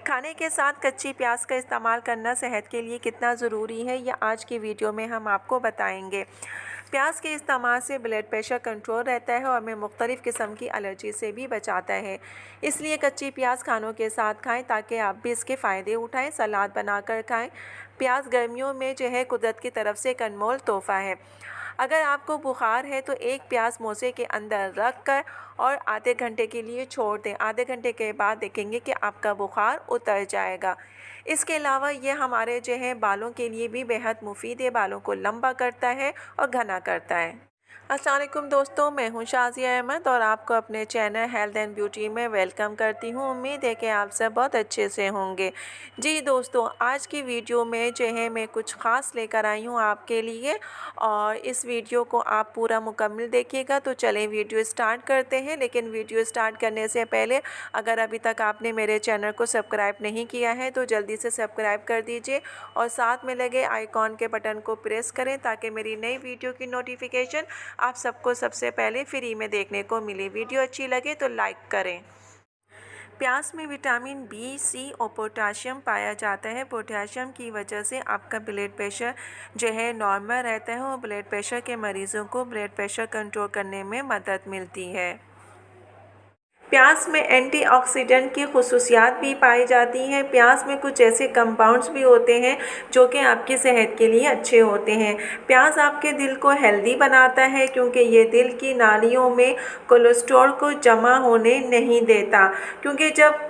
खाने के साथ कच्ची प्याज का इस्तेमाल करना सेहत के लिए कितना ज़रूरी है, यह आज की वीडियो में हम आपको बताएंगे। प्याज के इस्तेमाल से ब्लड प्रेशर कंट्रोल रहता है और हमें मुख्तलिफ़ किस्म की एलर्जी से भी बचाता है। इसलिए कच्ची प्याज खानों के साथ खाएं ताकि आप भी इसके फ़ायदे उठाएं। सलाद बनाकर खाएं। प्याज गर्मियों में जो है कुदरत की तरफ से एक अनमोल तोहफ़ा है। अगर आपको बुखार है तो एक प्याज मोसे के अंदर रख कर और आधे घंटे के लिए छोड़ दें। आधे घंटे के बाद देखेंगे कि आपका बुखार उतर जाएगा। इसके अलावा ये हमारे जो है बालों के लिए भी बेहद मुफीद है। बालों को लंबा करता है और घना करता है। अस्सलाम वालेकुम दोस्तों, मैं हूं शाज़िया अहमद और आपको अपने चैनल हेल्थ एंड ब्यूटी में वेलकम करती हूं। उम्मीद है कि आप सब बहुत अच्छे से होंगे। जी दोस्तों, आज की वीडियो में जो है मैं कुछ ख़ास लेकर आई हूं आपके लिए और इस वीडियो को आप पूरा मुकम्मल देखिएगा। तो चलें वीडियो स्टार्ट करते हैं। लेकिन वीडियो स्टार्ट करने से पहले अगर अभी तक आपने मेरे चैनल को सब्सक्राइब नहीं किया है तो जल्दी से सब्सक्राइब कर दीजिए और साथ में लगे आइकॉन के बटन को प्रेस करें ताकि मेरी नई वीडियो की नोटिफिकेशन आप सबको सबसे पहले फ्री में देखने को मिले। वीडियो अच्छी लगे तो लाइक करें। प्याज में विटामिन बी, सी और पोटाशियम पाया जाता है। पोटाशियम की वजह से आपका ब्लड प्रेशर जो है नॉर्मल रहता है और ब्लड प्रेशर के मरीज़ों को ब्लड प्रेशर कंट्रोल करने में मदद मिलती है। प्याज में एंटीऑक्सीडेंट की खुसूसियात भी पाई जाती हैं। प्याज में कुछ ऐसे कंपाउंड्स भी होते हैं जो कि आपकी सेहत के लिए अच्छे होते हैं। प्याज आपके दिल को हेल्दी बनाता है क्योंकि ये दिल की नालियों में कोलेस्ट्रॉल को जमा होने नहीं देता। क्योंकि जब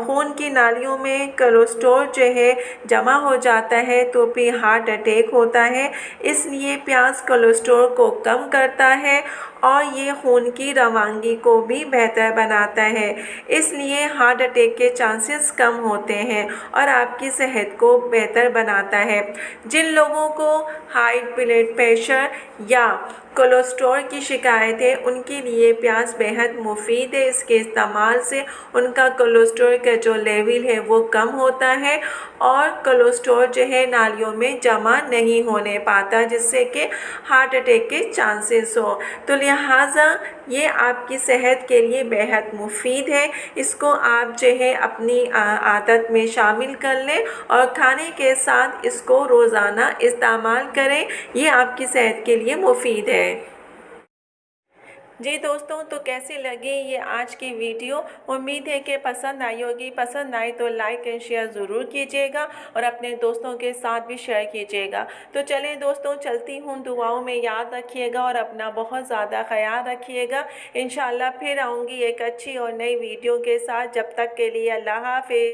खून की नालियों में कोलेस्ट्रॉल जो है जमा हो जाता है तो फिर हार्ट अटैक होता है। इसलिए प्याज कोलेस्ट्रॉल को कम करता है और ये खून की रवानगी को भी बेहतर बनाता है। इसलिए हार्ट अटैक के चांसेस कम होते हैं और आपकी सेहत को बेहतर बनाता है। जिन लोगों को हाई ब्लड प्रेशर या कोलेस्ट्रॉल की शिकायत है उनके लिए प्याज बेहद मुफीद है। इसके इस्तेमाल से उनका कोलेस्ट्रॉल का जो लेवल है वो कम होता है और कोलेस्ट्रॉल जो है नालियों में जमा नहीं होने पाता जिससे कि हार्ट अटैक के चांसेस हो। तो लिहाजा ये आपकी सेहत के लिए बेहद मुफीद है। इसको आप जो है अपनी आदत में शामिल कर लें और खाने के साथ इसको रोज़ाना इस्तेमाल करें। ये आपकी सेहत के लिए मुफीद है। जी दोस्तों, तो कैसी लगी ये आज की वीडियो? उम्मीद है कि पसंद आई होगी। पसंद आए तो लाइक एंड शेयर ज़रूर कीजिएगा और अपने दोस्तों के साथ भी शेयर कीजिएगा। तो चलें दोस्तों, चलती हूँ। दुआओं में याद रखिएगा और अपना बहुत ज़्यादा ख्याल रखिएगा। इंशाल्लाह फिर आऊँगी एक अच्छी और नई वीडियो के साथ। जब तक के लिए अल्लाह हाफ़िज़।